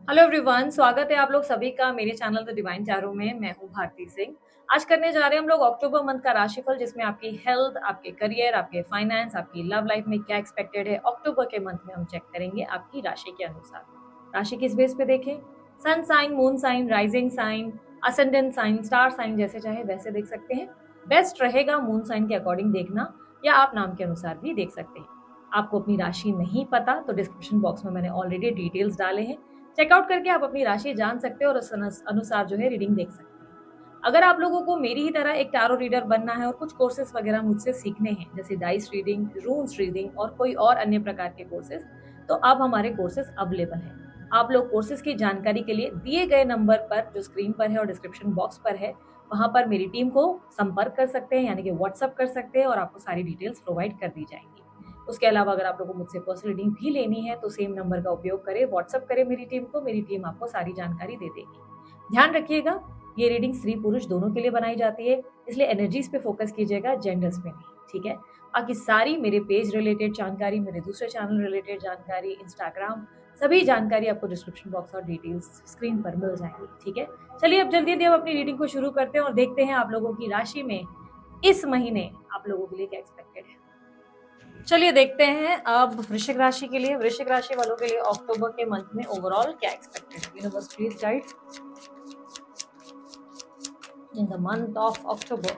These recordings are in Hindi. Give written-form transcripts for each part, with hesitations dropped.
हेलो एवरीवन, स्वागत है आप लोग सभी का मेरे चैनल द डिवाइन टैरो में। मैं हूं भारती सिंह। आज करने जा रहे हैं हम लोग अक्टूबर मंथ का राशिफल, जिसमें आपकी हेल्थ, आपके करियर, आपके फाइनेंस, आपकी लव लाइफ में क्या एक्सपेक्टेड है अक्टूबर के मंथ में। हम चेक करेंगे आपकी राशि के अनुसार। राशि किस बेस पे देखें? Sun sign, moon sign, rising sign, ascendant sign, star sign, जैसे चाहे वैसे देख सकते हैं। बेस्ट रहेगा मून साइन के अकॉर्डिंग देखना, या आप नाम के अनुसार भी देख सकते हैं। आपको अपनी राशि नहीं पता तो डिस्क्रिप्शन बॉक्स में मैंने ऑलरेडी डिटेल्स डाले हैं, चेकआउट करके आप अपनी राशि जान सकते हैं और उस अनुसार जो है रीडिंग देख सकते हैं। अगर आप लोगों को मेरी ही तरह एक टारो रीडर बनना है और कुछ कोर्सेज वगैरह मुझसे सीखने हैं, जैसे डाइस रीडिंग, रून्स रीडिंग और कोई और अन्य प्रकार के कोर्सेज, तो अब हमारे कोर्सेज अवेलेबल हैं। आप लोग कोर्सेज की जानकारी के लिए दिए गए नंबर पर, जो स्क्रीन पर है और डिस्क्रिप्शन बॉक्स पर है, वहां पर मेरी टीम को संपर्क कर सकते हैं, यानी कि व्हाट्सअप कर सकते हैं और आपको सारी डिटेल्स प्रोवाइड कर दी जाएंगी। उसके अलावा अगर आप लोगों को मुझसे पर्सनल रीडिंग भी लेनी है तो सेम नंबर का उपयोग करें, व्हाट्सअप करें मेरी टीम को, मेरी टीम आपको सारी जानकारी दे देगी। ध्यान रखिएगा, ये रीडिंग स्त्री पुरुष दोनों के लिए बनाई जाती है, इसलिए एनर्जीज पे फोकस कीजिएगा, जेंडर्स पे नहीं, ठीक है। बाकी सारी मेरे पेज रिलेटेड जानकारी, मेरे दूसरे चैनल रिलेटेड जानकारी, इंस्टाग्राम, सभी जानकारी आपको डिस्क्रिप्शन बॉक्स और डिटेल्स स्क्रीन पर मिल जाएंगी, ठीक है। चलिए अब जल्दी हम अपनी रीडिंग को शुरू करते हैं और देखते हैं आप लोगों की राशि में इस महीने आप लोगों के लिए क्या एक्सपेक्टेड है। चलिए देखते हैं अब वृश्चिक राशि के लिए, वृश्चिक राशि वालों के लिए अक्टूबर के मंथ में ओवरऑल क्या एक्सपेक्टेड है। Universe please guide in the month of October.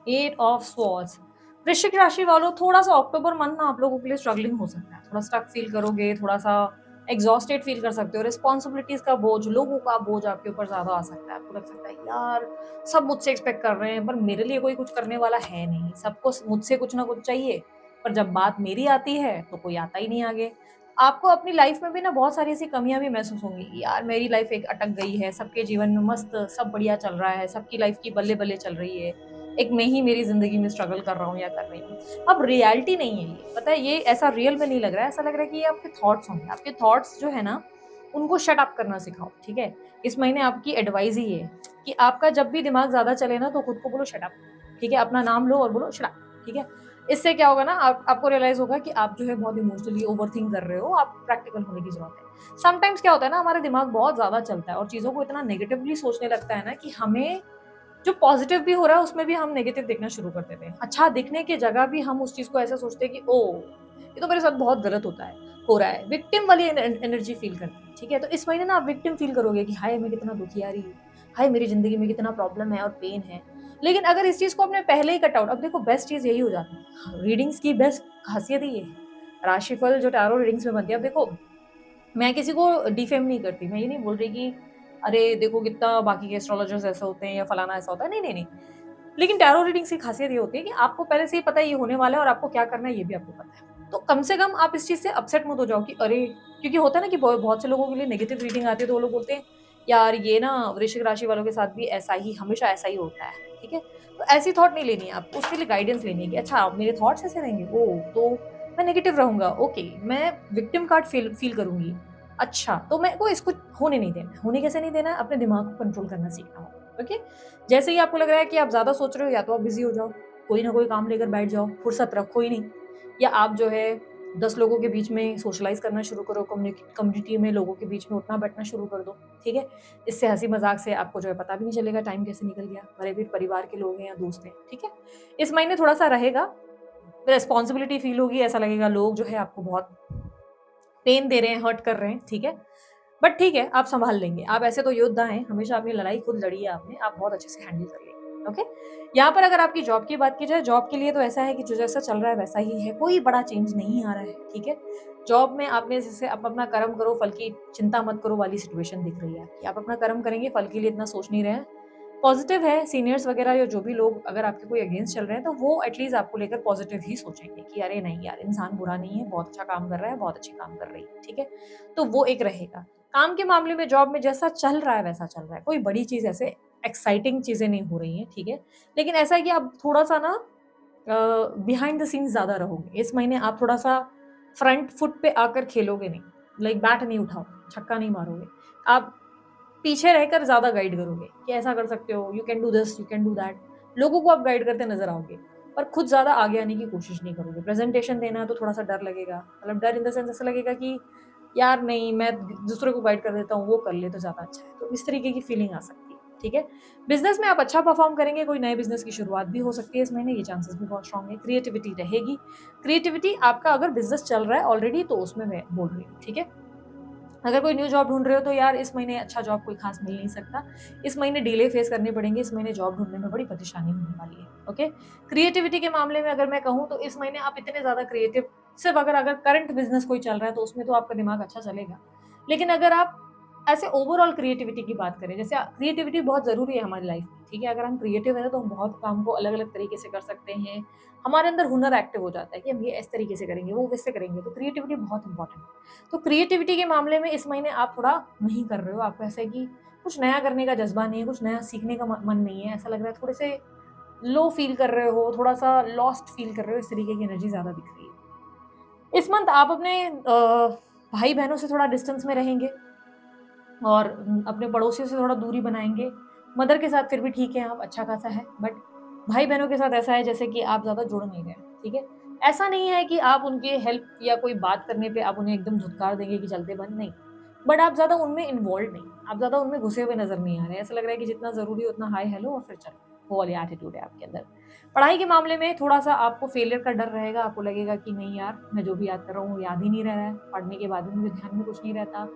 Eight of swords. वृश्चिक राशि वालों, थोड़ा सा अक्टूबर मंथ ना आप लोगों के लिए स्ट्रगलिंग हो सकता है, थोड़ा स्टक फील करोगे, थोड़ा सा एग्जॉस्टेड फील कर सकते हो। रिस्पॉन्सिबिलिटीज का बोझ, लोगों का बोझ आपके ऊपर ज्यादा आ सकता है। आपको लग सकता है यार सब मुझसे एक्सपेक्ट कर रहे हैं पर मेरे लिए कोई कुछ करने वाला है नहीं, सबको मुझसे कुछ ना कुछ चाहिए, पर जब बात मेरी आती है तो कोई आता ही नहीं आगे। आपको अपनी लाइफ में भी ना बहुत सारी ऐसी कमियां भी महसूस होंगी, यार मेरी लाइफ एक अटक गई है, सबके जीवन में मस्त सब बढ़िया चल रहा है, सबकी लाइफ की बल्ले बल्ले चल रही है, एक मैं ही मेरी जिंदगी में स्ट्रगल कर रहा हूँ या कर रही हूँ। अब रियलिटी नहीं है ये, पता है, ये ऐसा रियल में नहीं लग रहा है, ऐसा लग रहा है कि ये आपके थॉट्स होंगे। आपके थॉट्स जो है ना, उनको शट अप करना सिखाओ, ठीक है। इस महीने आपकी एडवाइस ही है कि आपका जब भी दिमाग ज्यादा चले ना तो खुद को बोलो शट अप, ठीक है। अपना नाम लो और बोलो शट अप, ठीक है। इससे क्या होगा ना, आपको रियलाइज होगा कि आप जो है बहुत इमोशनली ओवर थिंक कर रहे हो, आप प्रैक्टिकल होने की जरूरत है। समटाइम्स क्या होता है ना, हमारा दिमाग बहुत ज्यादा चलता है और चीजों को इतना नेगेटिवली सोचने लगता है ना कि हमें जो पॉजिटिव भी हो रहा है उसमें भी हम नेगेटिव देखना शुरू कर देते हैं। अच्छा दिखने की जगह भी हम उस चीज को ऐसा सोचते हैं कि ओ ये तो मेरे साथ बहुत गलत होता है, हो रहा है, विक्टिम वाली एनर्जी फील करते हैं, ठीक है। तो इस महीने ना आप विक्टिम फील करोगे कि हाय मैं कितना दुखी आ रही हूँ, हाय मेरी जिंदगी में कितना प्रॉब्लम है और पेन है। लेकिन अगर इस चीज को आपने पहले ही कट आउट, अब देखो बेस्ट चीज यही हो जाती है, रीडिंग्स की बेस्ट खासियत ही है, राशिफल जो टैरो रीडिंग्स में बनती है। अब देखो मैं किसी को डिफेम नहीं करती, मैं ये नहीं बोल रही कि अरे देखो कितना बाकी के एस्ट्रोलॉजर्स ऐसा होते हैं या फलाना ऐसा होता है, नहीं नहीं नहीं। लेकिन टैरो रीडिंग्स की खासियत ये होती है कि आपको पहले से ही पता है ये होने वाला है और आपको क्या करना है ये भी आपको पता है, तो कम से कम आप इस चीज से अपसेट मत हो जाओ कि अरे, क्योंकि होता है ना कि बहुत से लोगों के लिए नेगेटिव रीडिंग आती है तो वो लोग बोलते हैं यार ये ना वृश्चिक राशि वालों के साथ भी ऐसा ही, हमेशा ऐसा ही होता है, ठीक है। तो ऐसी थॉट नहीं लेनी है आपको, उसके लिए गाइडेंस लेनी है कि अच्छा मेरे थॉट्स ऐसे रहेंगे, ओ तो मैं नेगेटिव रहूंगा, ओके मैं विक्टिम कार्ड फील करूंगी, अच्छा तो मैं को इसको होने नहीं देना। होने कैसे नहीं देना है, अपने दिमाग को कंट्रोल करना सीखना होगा, ओके। जैसे ही आपको लग रहा है कि आप ज्यादा सोच रहे हो, या तो आप बिजी हो जाओ, कोई ना कोई काम लेकर बैठ जाओ, फुर्सत रखो ही नहीं, या आप जो है 10 लोगों के बीच में सोशलाइज करना शुरू करो, कम्युनिटी में लोगों के बीच में उठना बैठना शुरू कर दो, ठीक है। इससे हंसी मजाक से आपको जो है पता भी नहीं चलेगा टाइम कैसे निकल गया, भले भी परिवार के लोग हैं या दोस्त हैं, ठीक है। इस महीने थोड़ा सा रहेगा, रेस्पॉन्सिबिलिटी फील होगी, ऐसा लगेगा लोग जो है आपको बहुत पेन दे रहे हैं, हर्ट कर रहे हैं, ठीक है। बट ठीक है, आप संभाल लेंगे, आप ऐसे तो योद्धा हैं, हमेशा अपनी लड़ाई खुद लड़ी है आपने, आप बहुत अच्छे से हैंडल कर लेंगे, ओके। यहाँ पर अगर आपकी जॉब की बात की जाए, जॉब के लिए तो ऐसा है कि जो जैसा चल रहा है वैसा ही है, कोई बड़ा चेंज नहीं आ रहा है, ठीक है। जॉब में आपने जैसे आप अपना कर्म करो फल की चिंता मत करो वाली सिचुएशन दिख रही है कि आप अपना कर्म करेंगे, फल के लिए इतना सोच नहीं रहे हैं। पॉजिटिव है, सीनियर्स वगैरह या जो भी लोग अगर आपके कोई अगेंस्ट चल रहे हैं तो वो एटलीस्ट आपको लेकर पॉजिटिव ही सोचेंगे कि अरे नहीं यार इंसान बुरा नहीं है, बहुत अच्छा काम कर रहा है, बहुत अच्छे काम कर रही है, ठीक है। तो वो एक रहेगा। काम के मामले में जॉब में जैसा चल रहा है वैसा चल रहा है, कोई बड़ी चीज ऐसे एक्साइटिंग चीजें नहीं हो रही हैं, ठीक है। लेकिन ऐसा है कि आप थोड़ा सा ना बिहाइंड द सीन्स ज्यादा रहोगे इस महीने, आप थोड़ा सा फ्रंट फुट पे आकर खेलोगे नहीं, लाइक बैट नहीं उठाओ, छक्का नहीं मारोगे, आप पीछे रहकर ज्यादा गाइड करोगे कि ऐसा कर सकते हो, you can do this, you can do that, लोगों को आप गाइड करते नजर आओगे। पर खुद ज़्यादा आगे आने की कोशिश नहीं करोगे। प्रेज़ेंटेशन देना है तो थोड़ा-सा डर लगेगा, मतलब डर इन द सेंस ऐसा लगेगा कि यार नहीं, मैं दूसरे को गाइड कर देता हूँ, वो कर ले तो ज़्यादा अच्छा है। तो इस तरीके की फीलिंग आ सकती है, ठीक है? बिज़नेस में आप अच्छा परफ़ॉर्म करेंगे, कोई नए बिज़नेस की शुरुआत भी हो सकती है इस महीने, ये चांसेस भी बहुत स्ट्रॉन्ग है। क्रिएटिविटी रहेगी, क्रिएटिविटी आपका अगर बिज़नेस चल रहा है ऑलरेडी तो उसमें मैं बोल रही हूँ, ठीक है? अगर कोई न्यू जॉब ढूँढ रहे हो तो यार इस महीने अच्छा जॉब कोई ख़ास मिल नहीं सकता। इस महीने डिले फेस करने पड़ेंगे, इस महीने जॉब ढूँढने में बड़ी परेशानी होने वाली है, ओके? क्रिएटिविटी के मामले में अगर मैं कहूँ तो इस महीने आप इतने ज़्यादा क्रिएटिव सिर्फ़ अगर अगर करंट बिज़नेस कोई चल रहा है तो उसमें तो आपका दिमाग अच्छा चलेगा। लेकिन अगर आप ऐसे ओवरऑल क्रिएटिविटी की बात करें, जैसे क्रिएटिविटी बहुत ज़रूरी है हमारी लाइफ़ में, ठीक है? अगर हम क्रिएटिव हैं ना तो हम बहुत काम को अलग-अलग तरीके से कर सकते हैं। हमारे अंदर हुनर एक्टिव हो जाता है कि हम ये इस तरीके से करेंगे, वो वैसे करेंगे, तो क्रिएटिविटी बहुत इम्पोर्टेंट है। तो क्रिएटिविटी के मामले में इस महीने आप थोड़ा नहीं कर रहे हो, आपको ऐसा है कि कुछ नया करने का जज़्बा नहीं है, कुछ नया सीखने का म मन नहीं है, ऐसा लग रहा है थोड़े से लो फ़ील कर रहे हो, थोड़ा-सा लॉस्ट फ़ील कर रहे हो, इस तरीके की एनर्जी ज़्यादा दिख रही है। इस मंथ आप अपने भाई-बहनों से थोड़ा डिस्टेंस में रहेंगे और अपने पड़ोसियों से थोड़ा दूरी बनाएँगे। मदर के साथ फिर भी ठीक है आप, अच्छा खासा है, बट भाई-बहनों के साथ ऐसा है जैसे कि आप ज़्यादा जुड़ नहीं रहे हैं, ठीक है? ऐसा नहीं है कि आप उनके हेल्प या कोई बात करने पे आप उन्हें एकदम धुतकार देंगे कि चलते बंद, नहीं। बट आप ज़्यादा उनमें इन्वॉल्वड नहीं, आप ज़्यादा उनमें घुसे हुए नज़र नहीं आ रहे हैं। ऐसा लग रहा है कि जितना ज़रूरी है उतना हाय हेलो और फिर चलो, वो वाली एटीट्यूड है आपके अंदर। पढ़ाई के मामले में थोड़ा-सा आपको फेलियर का डर रहेगा, आपको लगेगा कि नहीं यार, मैं जो भी याद कर रहा हूँ वो याद ही नहीं रह रहा है, पढ़ने के बाद भी मुझे ध्यान में कुछ नहीं रहता।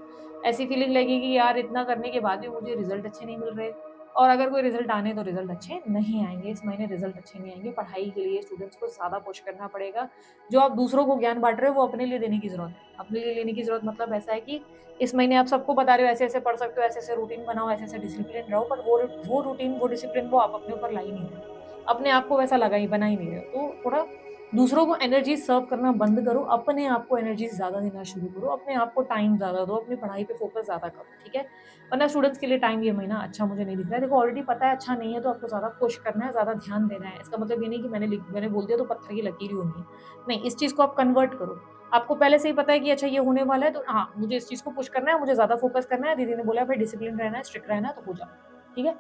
ऐसी फीलिंग लगेगी यार इतना करने के बाद भी मुझे रिज़ल्ट अच्छे नहीं मिल रहे और अगर कोई रिज़ल्ट आने तो रिज़ल्ट अच्छे नहीं आएँगे, इस महीने रिज़ल्ट अच्छे नहीं आएँगे। पढ़ाई के लिए स्टूडेंट्स को ज़्यादा पुश करना पड़ेगा। जो आप दूसरों को ज्ञान बाँट रहे हो वो अपने लिए देने की ज़रूरत है। अपने लिए लेने की ज़रूरत मतलब ऐसा है कि इस महीने आप सबको बता रहे हो ऐसे-ऐसे पढ़ सकते हो, ऐसे-ऐसे रूटीन बनाओ, ऐसे-ऐसे डिसिप्लिन रहो, पर वो रूटीन, वो डिसिप्लिन वो आप अपने ऊपर ला ही नहीं रहे हो। अपने आप को वैसा लगा ही बना ही नहीं रहे हो। तो थोड़ा दूसरों को एनर्जी सर्व करना बंद करो, अपने आप को एनर्जी ज़्यादा देना शुरू करो, अपने आप को टाइम ज़्यादा दो, अपनी पढ़ाई पे फ़ोकस ज़्यादा करो, ठीक है? वरना स्टूडेंट्स के लिए टाइम ये महीना अच्छा मुझे नहीं दिख रहा है। देखो ऑलरेडी पता है अच्छा नहीं है तो आपको ज़्यादा पुश करना है, ज़्यादा ध्यान देना है। इसका मतलब ये नहीं कि मैंने बोल दिया तो पत्थर की लकीर ही होनी है। नहीं, इस चीज़ को आप कन्वर्ट करो। आपको पहले से ही पता है कि अच्छा ये होने वाला है तो हाँ, मुझे इस चीज़ को पुश करना है, मुझे ज़्यादा फ़ोकस करना है। दीदी ने बोला है भाई डिसिप्लिन रहना है, स्ट्रिक्ट रहना है तो हो जाओ, ठीक है?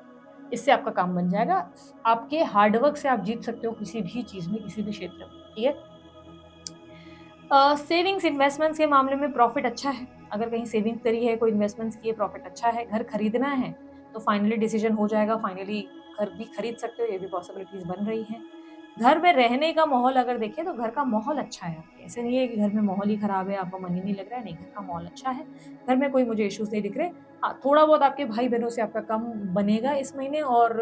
इससे आपका काम बन जाएगा। आपके हार्ड वर्क से आप जीत सकते हो किसी भी चीज़ में, किसी भी क्षेत्र में, ठीक है? सेविंग्स इन्वेस्टमेंट्स के मामले में प्रॉफ़िट अच्छा है। अगर कहीं सेविंग करी है, कोई इन्वेस्टमेंट्स किए, प्रॉफ़िट अच्छा है। घर खरीदना है, तो फाइनली डिसीज़न हो जाएगा, फाइनली घर भी खरीद सकते हो, ये भी पॉसिबिलिटीज़ बन रही हैं। घर में रहने का माहौल अगर देखें तो घर का माहौल अच्छा है आपके। ऐसे नहीं है कि घर में माहौल ही खराब है, आपका मन ही नहीं लग रहा है, नहीं, घर का माहौल अच्छा है। घर में कोई मुझे इश्यूज़ नहीं दिख रहे। हाँ, थोड़ा बहुत आपके भाई-बहनों से आपका कम बनेगा इस महीने और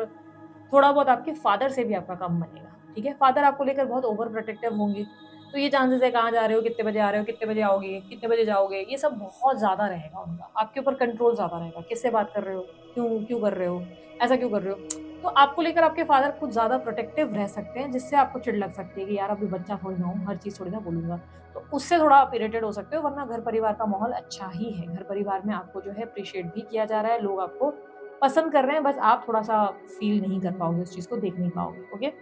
थोड़ा बहुत आपके फादर से भी आपका कम बनेगा, ठीक है? फादर आपको लेकर बहुत ओवर प्रोटेक्टिव होंगे, तो ये चांसेस है कहाँ जा रहे हो, कितने बजे आ रहे हो, कितने बजे आओगे, कितने बजे जाओगे, ये सब बहुत ज़्यादा रहेगा उनका। आपके ऊपर कंट्रोल ज़्यादा रहेगा, किससे बात कर रहे हो, क्यों क्यों कर रहे हो, ऐसा क्यों कर रहे हो? तो आपको लेकर आपके फादर कुछ ज़्यादा प्रोटेक्टिव रह सकते हैं, जिससे आपको चिढ़ लग सकती है कि यार अभी बच्चा थोड़ी ना हूँ, हर चीज़ थोड़ी ना बोलूँगा। तो उससे थोड़ा आप इरिटेट हो सकते हो, वरना घर परिवार का माहौल अच्छा ही है। घर परिवार में आपको जो है एप्रिशिएट भी किया जा रहा है, लोग आपको पसंद कर रहे हैं, बस आप थोड़ा-सा फ़ील नहीं कर पाओगे, उस चीज़ को देख नहीं पाओगे, ओके?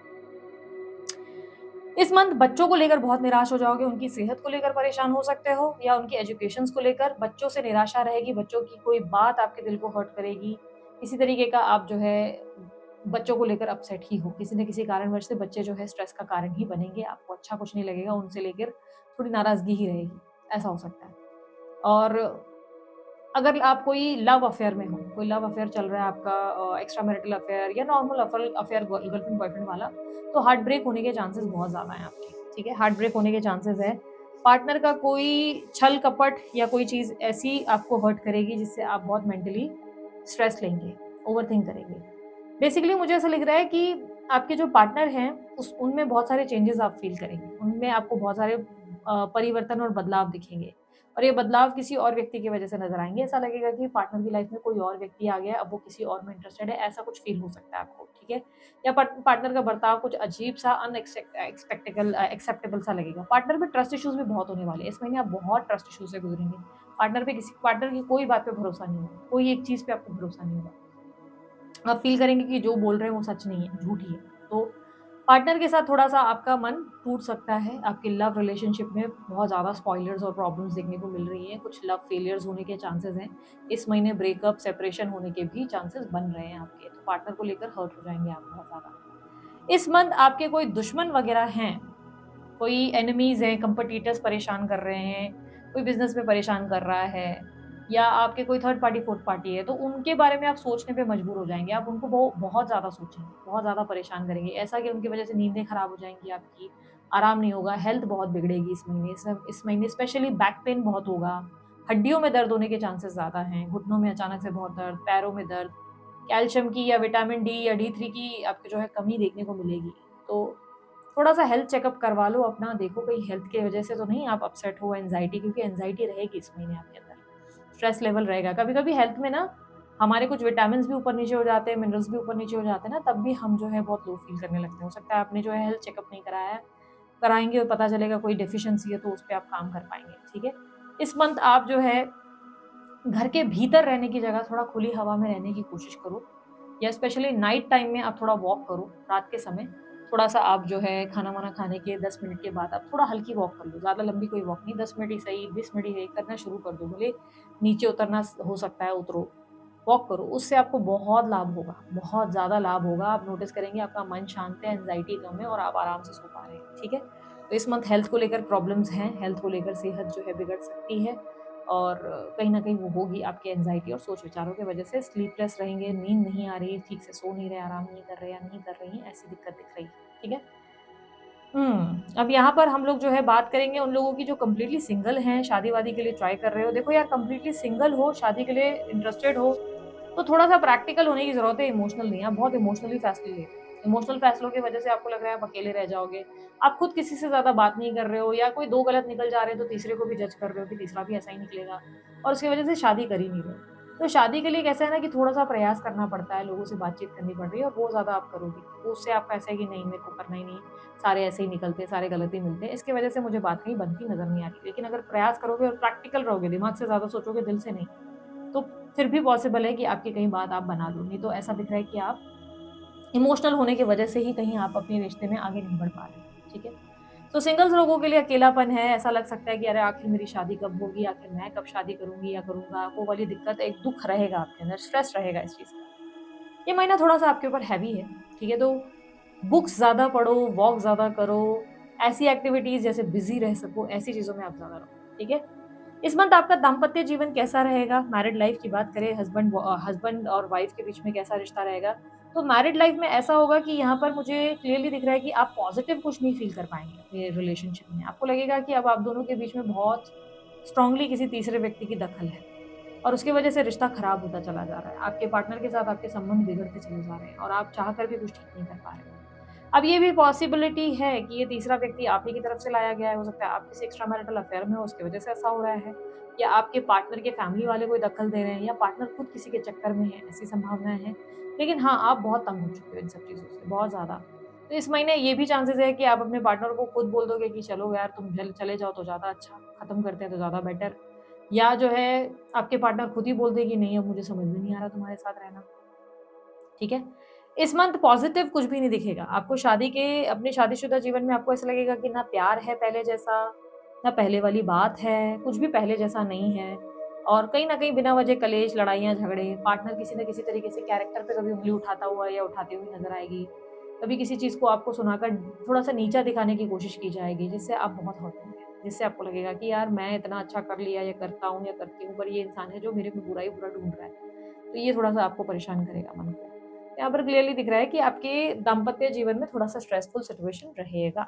इस मंथ बच्चों को लेकर बहुत निराश हो जाओगे, उनकी सेहत को लेकर परेशान हो सकते हो या उनकी एजुकेशंस को लेकर बच्चों से निराशा रहेगी, बच्चों की कोई बात आपके दिल को हर्ट करेगी। किसी तरीके का आप जो है बच्चों को लेकर अपसेट ही हो, किसी न किसी कारणवश से बच्चे जो है स्ट्रेस का कारण ही बनेंगे, आपको अच्छा कुछ नहीं लगेगा, उनसे लेकर थोड़ी नाराज़गी ही रहेगी, ऐसा हो सकता है। और अगर आप कोई लव अफेयर में हो, कोई लव अफेयर चल रहा है आपका एक्स्ट्रा मैरिटल अफेयर या नॉर्मल अफेयर गर्लफ्रेंड बॉयफ्रेंड वाला, तो हार्ट ब्रेक होने के चांसेस बहुत ज़्यादा हैं आपके, ठीक है? हार्ट ब्रेक होने के चांसेस है। पार्टनर का कोई छल-कपट या कोई चीज़ ऐसी आपको हर्ट करेगी जिससे आप बहुत मेंटली स्ट्रेस लेंगे, ओवरथिंक करेंगे। बेसिकली मुझे ऐसा लग रहा है कि आपके जो पार्टनर हैं, उस उनमें बहुत सारे चेंजेज़ आप फ़ील करेंगे। उनमें आपको बहुत सारे परिवर्तन और बदलाव दिखेंगे और ये बदलाव किसी और व्यक्ति की वजह से नज़र आएँगे। ऐसा लगेगा कि पार्टनर की लाइफ़ में कोई और व्यक्ति आ गया है, अब वो किसी और में इंटरेस्टेड है, ऐसा कुछ फ़ील हो सकता है आपको, ठीक है? या पार्टनर का बर्ताव कुछ अजीब-सा एक्सेप्टेबल सा लगेगा। पार्टनर पे ट्रस्ट इश्यूज़ भी बहुत होने वाले हैं। इस महीने आप बहुत ट्रस्ट इश्यूज़ से गुज़रेंगे। पार्टनर की कोई बात पे भरोसा नहीं होगा, कोई एक चीज़ पे आपको भरोसा नहीं होगा। आप फ़ील करेंगे कि जो बोल रहे हैं वो सच नहीं है, झूठ ही है। तो पार्टनर के साथ थोड़ा-सा आपका मन टूट सकता है, आपके लव रिलेशनशिप में बहुत ज़्यादा स्पॉयलर्स और प्रॉब्लम्स देखने को मिल रही हैं, कुछ लव फेलियर्स होने के चांसेज़ हैं। इस महीने ब्रेकअप, सेपरेशन होने के भी चांसेज़ बन रहे हैं आपके, तो पार्टनर को लेकर हर्ट हो जाएँगे आप बहुत ज़्यादा। इस मंथ आपके कोई दुश्मन वगैरह हैं, कोई एनिमीज हैं, कंपटीटर्स परेशान कर रहे हैं, कोई बिजनेस में परेशान कर रहा है, या आपके कोई थर्ड पार्टी फोर्थ पार्टी है, तो उनके बारे में आप सोचने पे मजबूर हो जाएंगे। आप उनको बहुत ज़्यादा सोचेंगे, बहुत ज़्यादा परेशान करेंगे, ऐसा कि उनकी वजह से नींदें खराब हो जाएंगी आपकी, आराम नहीं होगा, हेल्थ बहुत बिगड़ेगी इस महीने। इस महीने स्पेशली बैक पेन बहुत होगा, हड्डियों में दर्द होने के चांसेस ज़्यादा हैं, घुटनों में अचानक से बहुत दर्द, पैरों में दर्द, कैल्शियम की या विटामिन डी या D3 की आपको जो है कमी देखने को मिलेगी। तो थोड़ा-सा हेल्थ चेकअप करवा लो अपना, देखो कहीं हेल्थ की वजह से तो नहीं आप अपसेट हो, एंग्ज़ायटी, क्योंकि एंग्ज़ायटी रहेगी इस महीने आपके अंदर। स्ट्रेस लेवल रहेगा। कभी-कभी हेल्थ में ना हमारे कुछ विटामिन्स भी ऊपर-नीचे हो जाते हैं, मिनरल्स भी ऊपर-नीचे हो जाते हैं ना, तब भी हम जो है बहुत लो फ़ील करने लगते हैं। हो सकता है आपने जो है हेल्थ चेकअप नहीं कराया है, कराएँगे और पता चलेगा कोई डेफ़िशिएंसी है तो उस पे आप काम कर पाएँगे, ठीक है? इस मंथ आप जो है घर के भीतर रहने की जगह थोड़ा खुली हवा में रहने की कोशिश करो, या स्पेशली नाइट टाइम में आप थोड़ा वॉक करो रात के समय। थोड़ा-सा आप जो है खाना-वाना खाने के 10 मिनट के बाद आप थोड़ा हल्की वॉक कर लो, ज़्यादा लंबी कोई वॉक नहीं, 10 मिनट ही सही, 20 मिनट ही सही, करना शुरू कर दो। भले नीचे उतरना हो सकता है, उतरो, वॉक करो, उससे आपको बहुत लाभ होगा, बहुत ज़्यादा लाभ होगा। आप नोटिस करेंगे आपका मन शांत है, एंग्ज़ायटी कम है और आप आराम से सो पा रहे हैं, ठीक है? तो इस मंथ हेल्थ को लेकर प्रॉब्लम्स हैं, हेल्थ को लेकर सेहत जो है बिगड़ सकती है, और कहीं न कहीं वो होगी आपके एंग्ज़ायटी और सोच-विचारों की वजह से। स्लीपलेस रहेंगे, नींद नहीं आ रही, ठीक से सो नहीं रहे, आराम नहीं कर रहे या नहीं कर रही हैं, ऐसी दिक्कत दिख रही है, ठीक है? अब यहाँ पर हम लोग जो है बात करेंगे उन लोगों की जो कंप्लीटली सिंगल हैं, शादी-वादी के लिए ट्राई कर रहे हो। देखो यार, कंप्लीटली सिंगल हो, शादी के लिए इंटरेस्टेड हो, तो थोड़ा-सा प्रैक्टिकल होने की ज़रूरत है, इमोशनल नहीं। आप बहुत इमोशनली फैसले ले रहे हो। इमोशनल फैसलों की वजह से आपको लग रहा है आप अकेले रह जाओगे। आप खुद किसी से ज़्यादा बात नहीं कर रहे हो, या कोई 2 गलत निकल जा रहे हैं तो तीसरे को भी जज कर रहे हो कि तीसरा भी ऐसा ही निकलेगा, और उसकी वजह से शादी कर ही नहीं रहे हो। तो शादी के लिए कैसा है ना कि थोड़ा-सा प्रयास करना पड़ता है, लोगों से बातचीत करनी पड़ रही है, और वो ज़्यादा आप करोगे। तो उससे आपका ऐसा है कि नहीं, मेरे को करना ही नहीं, सारे ऐसे ही निकलते हैं, सारे गलत ही मिलते हैं। इसकी वजह से मुझे बात कहीं बनती नज़र नहीं आ रही। लेकिन अगर प्रयास करोगे और प्रैक्टिकल रहोगे, दिमाग से ज़्यादा सोचोगे, दिल से नहीं, तो फिर भी पॉसिबल है कि आपकी कहीं बात आप बना लो। नहीं तो ऐसा दिख रहा है कि आप इमोशनल होने की वजह से ही कहीं आप अपने रिश्ते में आगे नहीं बढ़ पा रहे हैं, ठीक है? तो सिंगल्स लोगों के लिए अकेलापन है, ऐसा लग सकता है कि अरे आखिर मेरी शादी कब होगी, आखिर मैं कब शादी करूँगी या करूँगा, वो वाली दिक्कत, एक दुःख रहेगा आपके अंदर, स्ट्रेस रहेगा इस चीज़ का। ये महीना थोड़ा-सा आपके ऊपर हैवी है, ठीक है? तो बुक्स ज़्यादा पढ़ो, वॉक ज़्यादा करो, ऐसी एक्टिविटीज़ जैसे बिज़ी रह सको, ऐसी चीज़ों में आप ज़्यादा रहो, ठीक है? इस मंथ आपका दाम्पत्य जीवन कैसा रहेगा? मैरिड लाइफ़ की बात करें, हस्बैंड और वाइफ़ के बीच में कैसा रिश्ता रहेगा? तो मैरिड लाइफ़ में ऐसा होगा कि यहाँ पर मुझे क्लियरली दिख रहा है कि आप पॉज़िटिव कुछ नहीं फ़ील कर पाएँगे अपने रिलेशनशिप में। आपको लगेगा कि अब आप दोनों के बीच में बहुत स्ट्रॉन्गली किसी तीसरे व्यक्ति की दखल है, और उसकी वजह से रिश्ता खराब होता चला जा रहा है। आपके पार्टनर के साथ आपके संबंध बिगड़ते चले जा रहे हैं, और आप चाह कर भी कुछ ठीक नहीं कर पा रहे हो। अब ये भी पॉसिबिलिटी है कि ये तीसरा व्यक्ति आप ही की तरफ से लाया गया है, हो सकता है आप किसी एक्स्ट्रा मैरिटल अफेयर में हो, उसकी वजह से ऐसा हो रहा है, या आपके पार्टनर के फैमिली वाले कोई दखल दे रहे हैं, या पार्टनर खुद किसी के चक्कर में है, ऐसी संभावनाएँ हैं। लेकिन हाँ, आप बहुत तंग हो चुके हो इन सब चीज़ों से, बहुत ज़्यादा। तो इस महीने ये भी चांसेस है कि आप अपने पार्टनर को खुद बोल दोगे कि चलो यार, तुम चले जाओ तो ज़्यादा अच्छा, खत्म करते हैं तो ज़्यादा बेटर। या जो है आपके पार्टनर खुद ही बोल दे कि नहीं, अब मुझे समझ में नहीं आ रहा तुम्हारे साथ रहना, ठीक है? इस मंथ पॉज़िटिव कुछ भी नहीं दिखेगा। आपको शादी के अपने शादीशुदा जीवन में आपको ऐसा लगेगा कि ना प्यार है पहले जैसा, ना पहले वाली बात है, कुछ भी पहले जैसा नहीं है, और कहीं न कहीं बिना वजह कलेश, लड़ाइयाँ, झगड़े, पार्टनर किसी न किसी तरीके से कैरेक्टर पे कभी उँगली उठाता हुआ या उठाती हुई नज़र आएगी। कभी किसी चीज़ को आपको सुनाकर थोड़ा-सा नीचा दिखाने की कोशिश की जाएगी, जिससे आप बहुत हर्ट होंगे। जिससे आपको लगेगा कि यार, मैं इतना अच्छा कर लिया या करता हूँ या करती हूँ, पर ये इंसान है जो मेरे में बुरा ही बुरा ढूँढ रहा है। तो ये थोड़ा-सा आपको परेशान करेगा मन को। यहाँ पर क्लियरली दिख रहा है कि आपके दाम्पत्य जीवन में थोड़ा-सा स्ट्रेसफुल सिचुएशन रहेगा।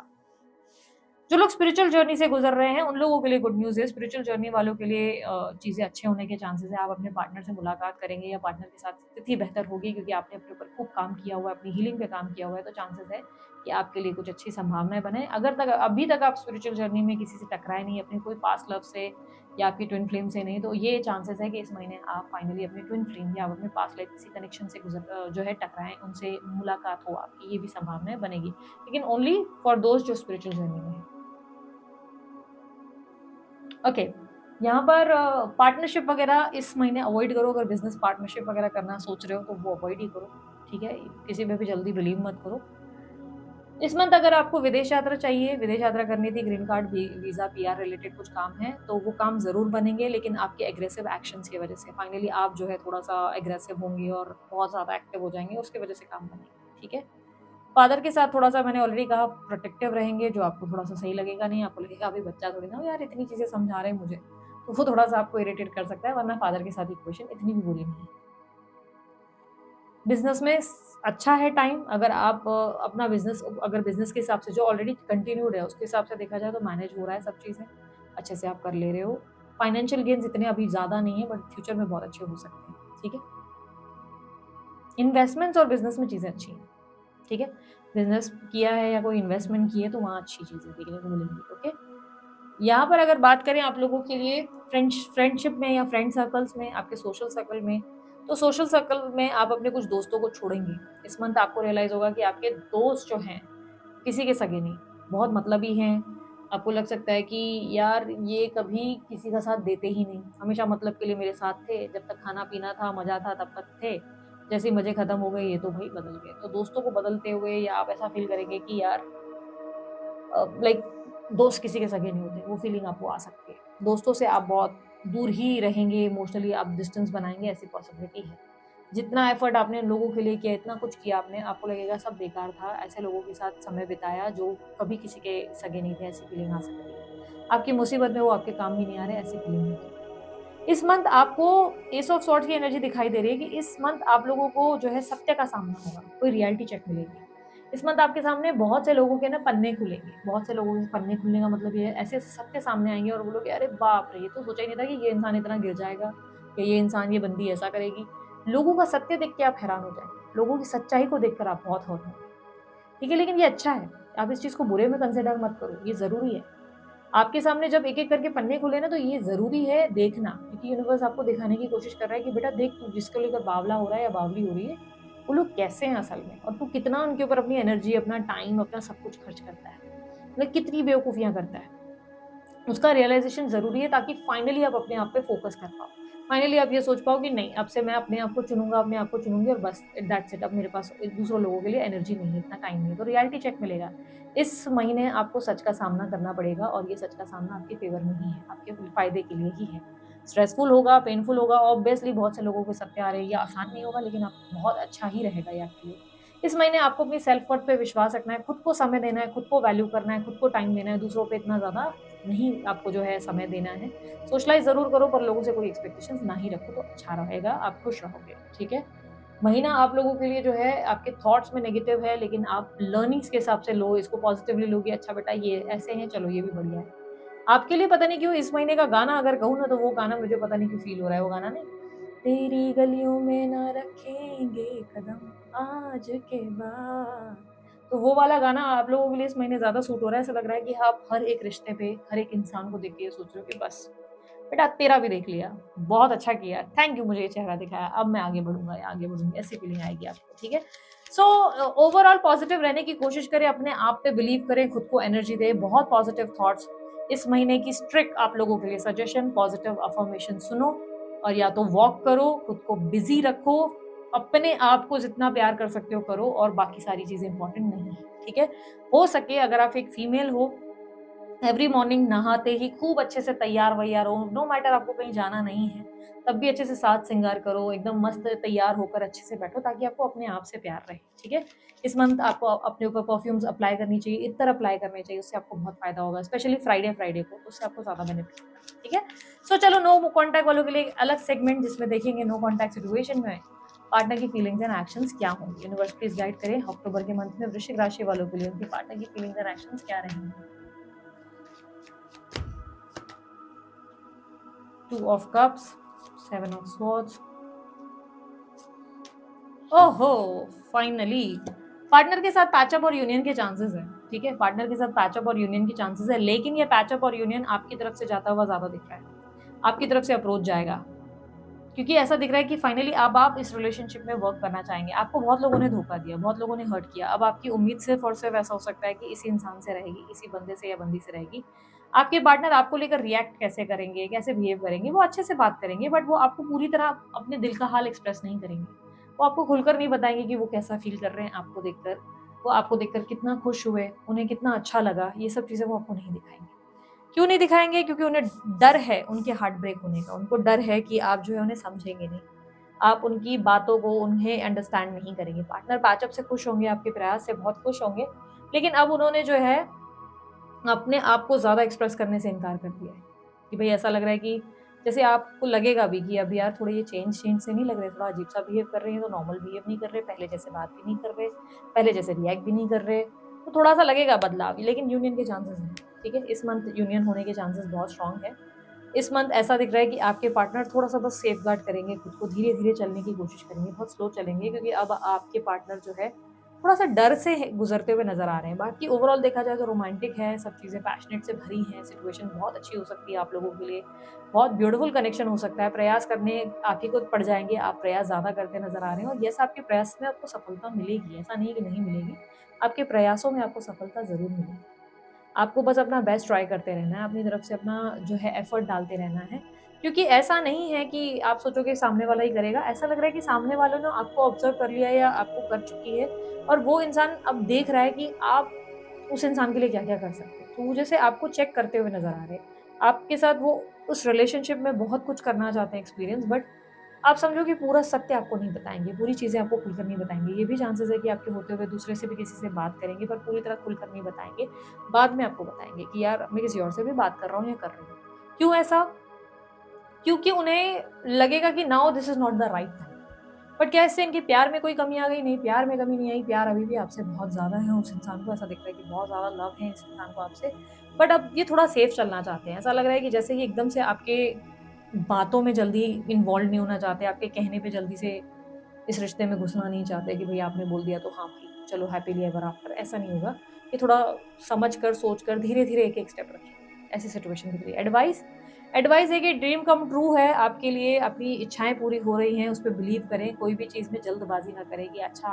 जो लोग स्पिरिचुअल जर्नी से गुज़र रहे हैं, उन लोगों के लिए गुड न्यूज़ है। स्पिरिचुअल जर्नी वालों के लिए चीज़ें अच्छे होने के चांसेज़ हैं। आप अपने पार्टनर से मुलाकात करेंगे या पार्टनर के साथ स्थिति बेहतर होगी, क्योंकि आपने अपने ऊपर खूब काम किया हुआ है, अपनी हीलिंग पे काम किया हुआ है, तो चांसेज़ है कि आपके लिए कुछ अच्छी संभावनाएँ बने। अगर तक अभी तक आप स्पिरिचुअल जर्नी में किसी से टकराए नहीं, अपने कोई पास्ट लव से या आपकी ट्विन फ्लेम से नहीं, तो ये चांसेज़ है कि इस महीने आप फाइनली अपनी ट्विन फ्लेम या आप अपने पास्ट लाइफ किसी कनेक्शन से जो है टकराएँ, उनसे मुलाकात हो आपकी, ये भी संभावनाएँ बनेगी। लेकिन ओनली फॉर दोज़ जो स्पिरिचुअल जर्नी में हैं। ओके, यहाँ पर पार्टनरशिप वगैरह इस महीने अवॉइड करो। अगर बिज़नेस पार्टनरशिप वगैरह करना सोच रहे हो तो वो अवॉइड ही करो, ठीक है? किसी पे भी जल्दी बिलीव मत करो। इस मंथ अगर आपको विदेश यात्रा चाहिए, विदेश यात्रा करनी थी, green card, visa, PR related कुछ काम है, तो वो काम ज़रूर बनेंगे, लेकिन आपके एग्रेसिव एक्शंस की वजह से। फाइनली आप जो है थोड़ा-सा एग्रेसिव होंगे और बहुत ज़्यादा एक्टिव हो जाएँगे, उसकी वजह से काम बनेंगे, ठीक है? फादर के साथ थोड़ा-सा मैंने ऑलरेडी कहा प्रोटेक्टिव रहेंगे, जो आपको थोड़ा-सा सही लगेगा नहीं, आपको लगेगा अभी बच्चा थोड़ी ना हो यार इतनी चीज़ें समझा रहे हैं मुझे, तो वो थोड़ा-सा आपको इरिटेट कर सकता है, वरना फादर के साथ इक्वेशन इतनी भी बुरी नहीं है। बिज़नेस में अच्छा है टाइम, अगर आप अपना बिज़नेस अगर बिज़नेस के हिसाब से जो ऑलरेडी कंटिन्यूड है, उसके हिसाब से देखा जाए तो मैनेज हो रहा है सब चीज़ें, अच्छे से आप कर ले रहे हो। फाइनेंशियल गेन्स इतने अभी ज़्यादा नहीं है, बट फ्यूचर में बहुत अच्छे हो सकते हैं, ठीक है? इन्वेस्टमेंट्स और बिज़नेस में चीज़ें अच्छी हैं, ठीक है? बिज़नेस किया है या कोई इन्वेस्टमेंट की है तो वहाँ अच्छी चीज़ें देखने को मिलेंगी, ओके? यहाँ पर अगर बात करें आप लोगों के लिए फ्रेंडशिप में या फ्रेंड सर्कल्स में, आपके सोशल सर्कल में, तो सोशल सर्कल में आप अपने कुछ दोस्तों को छोड़ेंगे। इस मंथ आपको रियलाइज़ होगा कि आपके दोस्त जो हैं, किसी के सगे नहीं, बहुत मतलबी हैं। आपको लग सकता है कि यार ये कभी किसी का साथ देते ही नहीं, हमेशा मतलब के लिए मेरे साथ थे, जब तक खाना-पीना था, मज़ा था तब तक थे, जैसे ही मज़े खत्म हो गए ये तो भई बदल गए। तो दोस्तों को बदलते हुए या आप ऐसा फ़ील करेंगे कि यार लाइक दोस्त किसी के सगे नहीं होते, वो फीलिंग आपको आ सकती है। दोस्तों से आप बहुत दूर ही रहेंगे, इमोशनली आप डिस्टेंस बनाएँगे, ऐसी पॉसिबिलिटी है। जितना एफर्ट आपने लोगों के लिए किया, इतना कुछ किया आपने, आपको लगेगा सब बेकार था, ऐसे लोगों के साथ समय बिताया जो कभी किसी के सगे नहीं थे, ऐसी फीलिंग आ सकती है। आपकी मुसीबत में वो आपके काम भी नहीं आ रहे, ऐसी फीलिंग होती है। इस मंथ आपको एस ऑफ सॉर्ड्स की एनर्जी दिखाई दे रही है कि इस मंथ आप लोगों को जो है सत्य का सामना होगा, कोई रियलिटी चेक मिलेगी। इस मंथ आपके सामने बहुत से लोगों के ना पन्ने खुलेंगे, बहुत से लोगों के पन्ने खुलने का मतलब ये है ऐसे-ऐसे सत्य सामने आएँगे और बोलोगे अरे बाप रे! ये तो सोचा ही नहीं था कि ये इंसान इतना गिर जाएगा या ये इंसान ये बंदी ऐसा करेगी। लोगों का सत्य देख के आप हैरान हो जाएँगे, लोगों की सच्चाई को देखकर आप बहुत हर्ट होंगे। ठीक है, लेकिन ये अच्छा है, आप इस चीज़ को बुरे में कंसिडर मत करो, ये ज़रूरी है। आपके सामने जब एक-एक करके पन्ने खुले ना तो ये ज़रूरी है देखना, क्योंकि यूनिवर्स आपको दिखाने की कोशिश कर रहा है कि बेटा देख तू जिसको लेकर बावला हो रहा है या बावली हो रही है, वो लोग कैसे हैं असल में और तू कितना उनके ऊपर अपनी एनर्जी, अपना टाइम, अपना सब कुछ खर्च करता है। मतलब कितनी बेवकूफ़ियाँ करता है। उसका रियलाइज़ेशन ज़रूरी है ताकि फाइनली आप अपने आप पे फ़ोकस कर पाओ। फाइनली आप ये सोच पाओ कि नहीं, अब से मैं अपने आप को चुनूँगा, अपने आप को चुनूँगी और बस दैट्स इट। अब मेरे पास दूसरों लोगों के लिए एनर्जी नहीं है, इतना टाइम नहीं है। तो रियलिटी चेक मिलेगा। इस महीने आपको सच का सामना करना पड़ेगा और ये सच का सामना आपके फ़ेवर में ही है, आपके फ़ायदे के लिए ही है। स्ट्रेसफुल होगा, पेनफुल होगा, ऑब्वियसली बहुत से लोगों के सत्य आ रहे हैं, ये आसान नहीं होगा लेकिन आप बहुत अच्छा ही रहेगा ये आपके लिए। इस महीने आपको अपनी सेल्फ वर्थ पे विश्वास रखना है, खुद को समय देना है, खुद को वैल्यू करना है, खुद को टाइम देना है, दूसरों पे इतना ज़्यादा नहीं आपको जो है समय देना है। सोशलाइज़ ज़रूर करो पर लोगों से कोई एक्सपेक्टेशंस ना ही रखो तो अच्छा रहेगा, आप खुश रहोगे, ठीक है? महीना आप लोगों के लिए जो है आपके थॉट्स में नेगेटिव है लेकिन आप लर्निंग्स के हिसाब से लो, इसको पॉजिटिवली लो कि अच्छा बेटा ये ऐसे हैं, चलो ये भी बढ़िया है। आपके लिए पता नहीं क्यों इस महीने का गाना अगर कहूँ ना तो वो गाना मुझे पता नहीं क्यों फ़ील हो रहा है, वो गाना नहीं, तेरी गलियों में ना रखेंगे कदम आज के बाद। तो वो वाला गाना आप लोगों के लिए इस महीने ज़्यादा सूट हो रहा है। ऐसा लग रहा है कि आप हर एक रिश्ते पे, हर एक इंसान को देख के ये सोच रहे हो कि बस बेटा तेरा भी देख लिया, बहुत अच्छा किया, थैंक यू मुझे ये चेहरा दिखाया, अब मैं आगे बढ़ूँगा या आगे बढ़ूँगी, ऐसी फीलिंग आएगी आपको, ठीक है? सो ओवरऑल पॉजिटिव रहने की कोशिश करें, अपने आप पे बिलीव करें, खुद को एनर्जी दें, बहुत पॉजिटिव थॉट्स। इस महीने की स्ट्रिक्ट आप लोगों के लिए सजेशन, पॉजिटिव अफ़र्मेशन सुनो और या तो वॉक करो, खुद को बिज़ी रखो, अपने आप को जितना प्यार कर सकते हो करो और बाकी सारी चीज़ें इम्पोर्टेंट नहीं है, ठीक है? हो सके अगर आप एक फीमेल हो एवरी मॉर्निंग नहाते ही खूब अच्छे से तैयार-वैयार हो, नो मैटर आपको कहीं जाना नहीं है, तब भी अच्छे से साज-श्रृंगार करो, एकदम मस्त तैयार होकर अच्छे से बैठो ताकि आपको अपने आप से प्यार रहे, ठीक है? इस मंथ आपको अपने ऊपर परफ्यूम्स अप्लाई करनी चाहिए, इत्तर अप्लाई करने चाहिए, उससे आपको बहुत फ़ायदा होगा, स्पेशली फ्राइडे को, उससे आपको ज़्यादा बेनिफिट होगा, ठीक है? सो चलो नो कॉन्टैक्ट वालों के लिए एक अलग सेगमेंट जिसमें देखेंगे नो कॉन्टैक्ट सिचुएशन में पार्टनर की फीलिंग्स एंड एक्शंस क्या होंगी? यूनिवर्स प्लीज़ गाइड करें अक्टूबर के मंथ में वृश्चिक राशि वालों के लिए उनके पार्टनर की फीलिंग्स एंड एक्शंस क्या रहेंगी? Two of cups, seven of swords. ओहो! फाइनली पार्टनर के साथ पैचअप और यूनियन के चांसेस हैं, ठीक है? पार्टनर के साथ पैचअप और यूनियन के चांसेस है, लेकिन ये पैचअप और यूनियन आपकी तरफ से जाता हुआ ज़्यादा दिख रहा है। आपकी तरफ से अप्रोच जाएगा, क्योंकि ऐसा दिख रहा है कि फाइनली अब आप इस रिलेशनशिप में वर्क करना चाहेंगे। आपको बहुत लोगों ने धोखा दिया, बहुत लोगों ने हर्ट किया। अब आपकी उम्मीद सिर्फ़ और सिर्फ़ ऐसा हो सकता है कि इसी इंसान से रहेगी, इसी बंदे से या बंदी से रहेगी। आपके पार्टनर आपको लेकर रिएक्ट कैसे करेंगे, कैसे बिहेव करेंगे, वो अच्छे से बात करेंगे बट वो आपको पूरी तरह अपने दिल का हाल एक्सप्रेस नहीं करेंगे। वो आपको खुलकर नहीं बताएँगे कि वो कैसा फ़ील कर रहे हैं आपको देखकर। वो आपको देखकर कितना खुश हुए, उन्हें कितना अच्छा लगा, ये सब चीज़ें वो आपको नहीं दिखाएँगे। क्यों नहीं दिखाएँगे? क्योंकि उन्हें डर है उनके हार्ट ब्रेक होने का। उनको डर है कि आप जो है उन्हें समझेंगे नहीं। आप उनकी बातों को, उन्हें अंडरस्टैंड नहीं करेंगे। पार्टनर पैचअप से खुश होंगे, आपके प्रयास से बहुत खुश होंगे, लेकिन अब उन्होंने जो है अपने आप को ज़्यादा एक्सप्रेस करने से इनकार कर दिया है कि भई ऐसा लग रहा है कि जैसे आपको लगेगा भी कि अब यार थोड़े ये चेंज चेंज से नहीं लग रहे, थोड़ा अजीब-सा बिहेव कर रहे हैं, तो नॉर्मल बिहेव नहीं कर रहे, पहले जैसे बात भी नहीं कर रहे, पहले जैसे रिएक्ट भी नहीं कर रहे, तो थोड़ा-सा लगेगा बदलाव, लेकिन यूनियन के चांसेस हैं, ठीक है? इस मंथ यूनियन होने के चांसेस बहुत स्ट्रॉन्ग है। इस मंथ ऐसा दिख रहा है कि आपके पार्टनर थोड़ा-सा बस सेफगार्ड करेंगे खुद को, धीरे-धीरे चलने की कोशिश करेंगे, बहुत स्लो चलेंगे क्योंकि अब आपके पार्टनर जो है थोड़ा-सा डर से गुज़रते हुए नज़र आ रहे हैं। बाकी ओवरऑल देखा जाए तो रोमांटिक है, सब चीज़ें पैशनेट से भरी हैं, सिचुएशन बहुत अच्छी हो सकती है आप लोगों के लिए, बहुत ब्यूटीफुल कनेक्शन हो सकता है, प्रयास करने आप ही को पड़ जाएँगे, आप प्रयास ज़्यादा करते नज़र आ रहे हैं और येस आपके प्रयास में आपको सफलता मिलेगी, ऐसा नहीं है कि नहीं मिलेगी, आपके प्रयासों में आपको सफलता ज़रूर मिलेगी। आपको बस अपना बेस्ट ट्राई करते रहना है, अपनी तरफ से अपना जो है एफर्ट डालते रहना है। क्योंकि ऐसा नहीं है कि आप सोचोगे सामने वाला ही करेगा, ऐसा लग रहा है कि सामने वाले ने आपको ऑब्ज़र्व कर लिया है या आपको कर चुकी है और वो इंसान अब देख रहा है कि आप उस इंसान के लिए क्या-क्या कर सकते हो। तो वो जैसे आपको चेक करते हुए नज़र आ रहे हैं। आपके साथ वो उस रिलेशनशिप में बहुत कुछ करना चाहते हैं एक्सपीरियंस बट आप समझो कि पूरा सत्य आपको नहीं बताएँगे, पूरी चीज़ें आपको खुलकर नहीं बताएँगे। ये भी चांसेस है कि आपके होते हुए दूसरे से भी किसी से बात करेंगे पर पूरी तरह खुलकर नहीं बताएँगे। बाद में आपको बताएँगे कि यार मैं किसी और से भी बात कर रहा हूँ या कर रही हूँ। क्यों ऐसा? क्योंकि उन्हें लगेगा कि now this is not the right time. But क्या इससे इनके प्यार में कोई कमी आ गई? नहीं, प्यार में कमी नहीं आई, प्यार अभी भी आपसे बहुत ज़्यादा है उस इंसान को, ऐसा दिख रहा है कि बहुत ज़्यादा लव है इस इंसान को आपसे। बट अब ये थोड़ा सेफ चलना चाहते हैं, ऐसा लग रहा है कि जैसे ही एकदम से आपके बातों में जल्दी इन्वॉल्व नहीं होना चाहते, आपके कहने पे जल्दी से इस रिश्ते में घुसना नहीं चाहते कि भई आपने बोल दिया तो हाँ भाई, चलो हैपीली एवर आफ्टर, ऐसा नहीं होगा। ये थोड़ा समझ कर, सोच कर, धीरे-धीरे एक-एक स्टेप रखें, ऐसी सिचुएशन के लिए। एडवाइस एडवाइस है कि ड्रीम कम ट्रू है आपके लिए, अपनी इच्छाएँ पूरी हो रही हैं, उस पे बिलीव करें, कोई भी चीज़ में जल्दबाज़ी ना करें कि अच्छा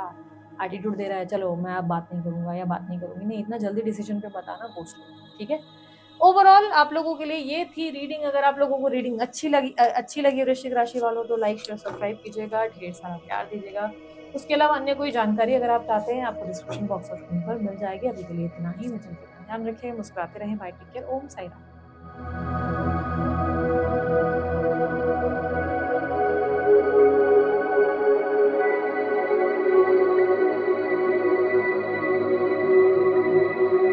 एटीट्यूड दे रहा है, चलो मैं अब बात नहीं करूँगा या बात नहीं करूँगी। नहीं, इतना जल्दी डिसीज़न पे मत आना, सोच लो, ठीक है? ओवरऑल आप लोगों के लिए ये थी रीडिंग। अगर आप लोगों को रीडिंग अच्छी लगी वृश्चिक राशि वालों तो लाइक, शेयर, सब्सक्राइब कीजिएगा, ढेर सारा प्यार दीजिएगा। उसके अलावा अन्य कोई जानकारी अगर आप चाहते हैं, आपको डिस्क्रिप्शन बॉक्स और स्क्रीन पर मिल जाएगी। अभी के लिए इतना ही। मैं चलती हूँ। ध्यान रखें, मुस्कुराते रहें। Bye, take care. Om Sai Ram.